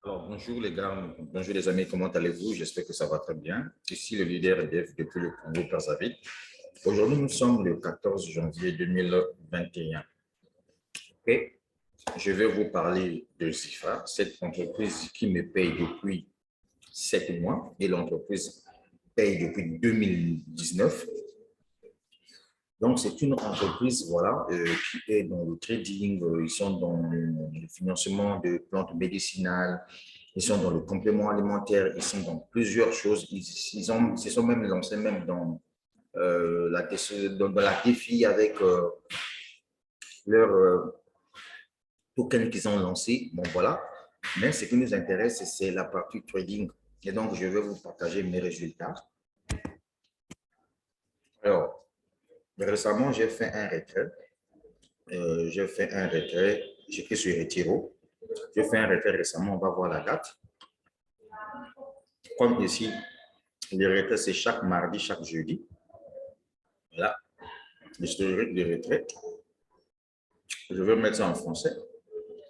Alors, bonjour les gars, bonjour les amis, comment allez-vous? J'espère que ça va très bien. Ici le leader EDF depuis le Congo Brazzaville. Aujourd'hui, nous sommes le 14 janvier 2021. Et je vais vous parler de Zifa, cette entreprise qui me paye depuis 7 mois et l'entreprise paye depuis 2019. Donc, c'est une entreprise voilà, qui est dans le trading, ils sont dans le financement de plantes médicinales, ils sont dans le complément alimentaire, ils sont dans plusieurs choses. Ils se sont même lancés même dans, dans la défi avec leur token qu'ils ont lancé. Bon, voilà. Mais ce qui nous intéresse, c'est la partie trading. Et donc, je vais vous partager mes résultats. Alors, récemment, j'ai fait un retrait. J'étais sur Retiro. J'ai fait un retrait récemment, on va voir la date. Comme ici, les retraits, c'est chaque mardi, chaque jeudi. Voilà, l'historique des retraits. Je vais mettre ça en français.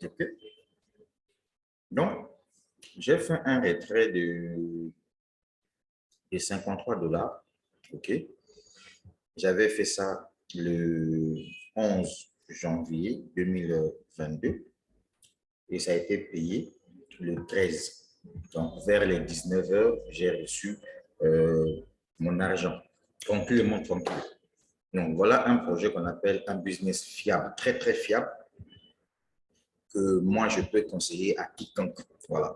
OK. Donc, j'ai fait un retrait de 53 $. OK. J'avais fait ça le 11 janvier 2022 et ça a été payé le 13. Donc, vers les 19 h, j'ai reçu mon argent tranquillement, tranquille. Donc, voilà un projet qu'on appelle un business fiable, très, très fiable, que moi, je peux conseiller à quiconque. Voilà.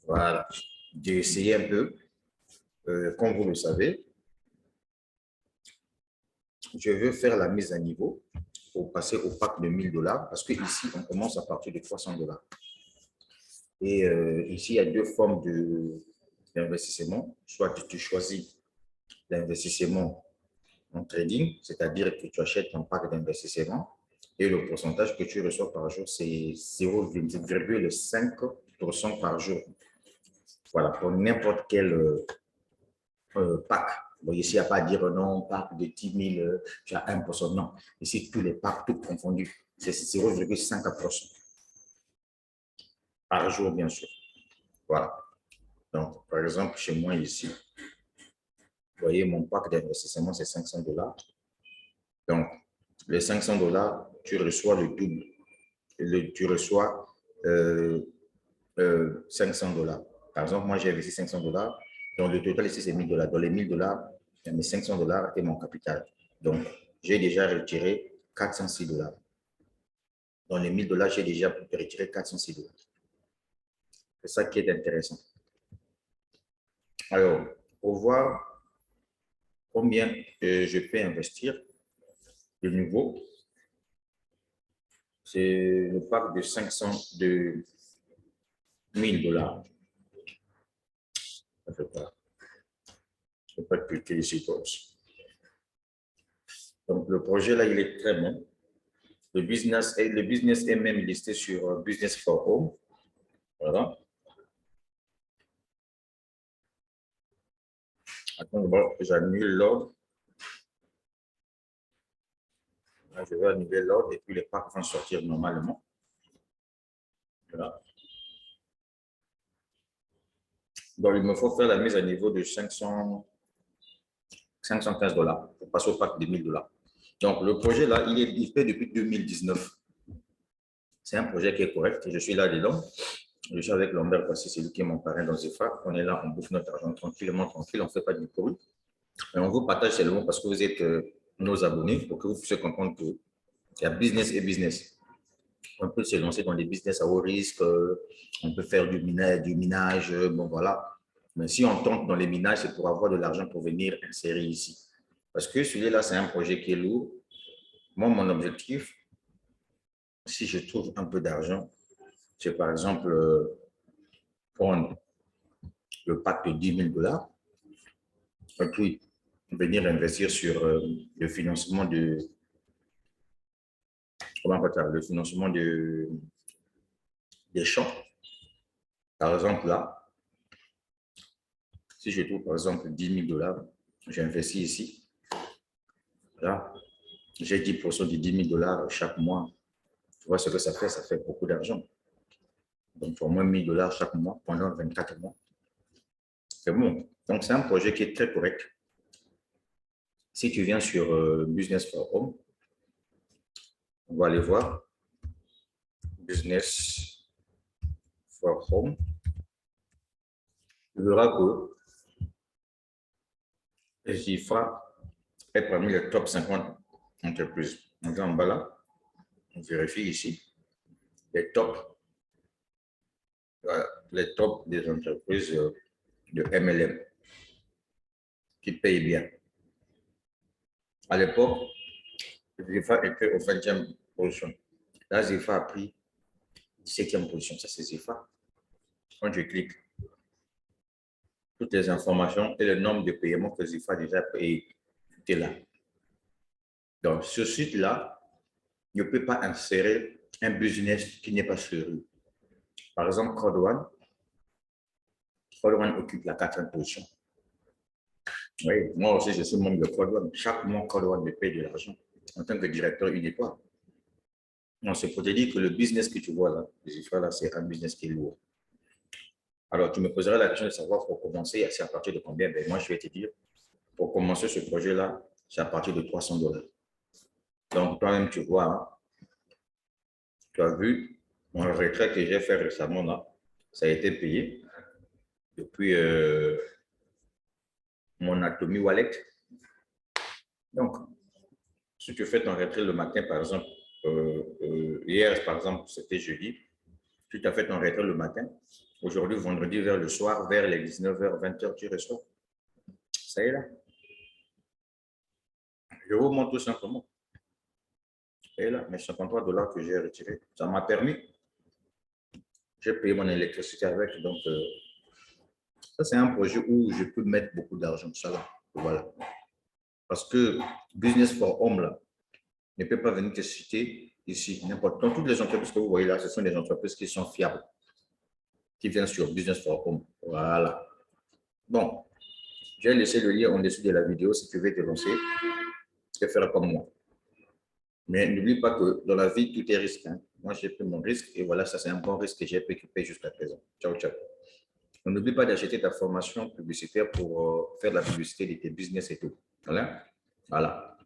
Voilà. J'ai essayé un peu. Comme vous le savez, je veux faire la mise à niveau pour passer au pack de 1000 $ parce qu'ici, on commence à partir de 300 $. Et ici, il y a deux formes d'investissement. Soit tu choisis l'investissement en trading, c'est-à-dire que tu achètes un pack d'investissement et le pourcentage que tu reçois par jour, c'est 0,5% par jour. Voilà, pour n'importe quel pack. Bon, ici, il n'y a pas à dire non, pack de 10 000, tu as 1%. Non, ici, tous les packs, tout confondus, c'est 0,5% par jour, bien sûr. Voilà. Donc, par exemple, chez moi ici, vous voyez, mon pack d'investissement, c'est 500 $. Donc, les 500 $, tu reçois le double. Tu reçois 500 $. Par exemple, moi, j'ai investi 500 $. Donc, le total ici, c'est 1000 $. Dans les 1000 $, il y a mes 500 $ et mon capital. Donc, j'ai déjà retiré 406 $. Dans les 1000 $, j'ai déjà retiré 406 $. C'est ça qui est intéressant. Alors, pour voir combien je peux investir, de nouveau, c'est le pack de 500 de 1000 $. Ça fait pas. Je ne peux pas cliquer ici. Donc, le projet là, il est très bon. Le business est même listé sur Business for Home. Voilà. Attends, j'annule l'ordre. Je vais annuler l'ordre et puis les packs vont sortir normalement. Voilà. Donc, il me faut faire la mise à niveau de 515 $ pour passer au pack de 1000 $. Donc, le projet là, il fait depuis 2019. C'est un projet qui est correct. Je suis là-dedans. Je suis avec Lambert parce que c'est lui qui est mon parrain dans Zifa. On est là, on bouffe notre argent tranquillement, tranquille. On ne fait pas du bruit. Et on vous partage seulement parce que vous êtes nos abonnés pour que vous puissiez comprendre qu'il y a business et business. On peut se lancer dans des business à haut risque. On peut faire du minage. Bon, voilà. Mais si on tente dans les minages, c'est pour avoir de l'argent pour venir insérer ici. Parce que celui-là, c'est un projet qui est lourd. Moi, mon objectif, si je trouve un peu d'argent, c'est par exemple prendre le pack de 10 000 $, et puis venir investir sur le financement le financement des champs. Par exemple, là, si je trouve par exemple 10 000 $, j'investis ici. Là, j'ai 10% de 10 000 $ chaque mois. Tu vois ce que ça fait? Ça fait beaucoup d'argent. Donc, pour moins 1 000 $ chaque mois pendant 24 mois. C'est bon. Donc, c'est un projet qui est très correct. Si tu viens sur Business for Home, on va aller voir Business for Home. Tu verras que Zifa est parmi les top 50 entreprises. On va en bas là, on vérifie ici les tops, les tops des entreprises de MLM qui payent bien. À l'époque, Zifa était au 20e position. Là, Zifa a pris 17e position. Ça, c'est Zifa. Quand je clique, toutes les informations et le nombre de paiements que Zifa a déjà payé, tout est là. Donc, ce site-là ne peut pas insérer un business qui n'est pas sur lui. Par exemple, Code One occupe la 4e position. Oui, moi aussi, je suis membre de Code One. Chaque mois, Code One me paye de l'argent en tant que directeur unitoire. Non, c'est pour te dire que le business que tu vois là, c'est un business qui est lourd. Alors, tu me poseras la question de savoir pour commencer, c'est à partir de combien? Ben, moi, je vais te dire, pour commencer ce projet-là, c'est à partir de 300 $. Donc, toi-même, tu vois, hein, tu as vu, mon retrait que j'ai fait récemment, là, ça a été payé depuis mon Atomy Wallet. Donc, si tu fais ton retrait le matin, par exemple, hier, par exemple, c'était jeudi, tu as fait ton retrait le matin, aujourd'hui, vendredi, vers le soir, vers les 19h, 20h, tu reçois. Ça y est là. Je vous montre tout simplement. Ça y est là, mes 53 $ que j'ai retirés. Ça m'a permis. J'ai payé mon électricité avec, donc ça, c'est un projet où je peux mettre beaucoup d'argent. Ça là, voilà. Parce que Business for Home, là, ne peut pas venir te citer ici, n'importe. Donc, toutes les entreprises que vous voyez là, ce sont des entreprises qui sont fiables, qui viennent sur Business for Home. Voilà. Bon, j'ai laissé le lien en dessous de la vidéo. Si tu veux te lancer, tu peux faire comme moi. Mais n'oublie pas que dans la vie, tout est risque. Hein. Moi, j'ai pris mon risque et voilà, ça, c'est un bon risque que j'ai occupé jusqu'à présent. Ciao, ciao. N'oublie pas d'acheter ta formation publicitaire pour faire la publicité de tes business et tout. Voilà. Voilà.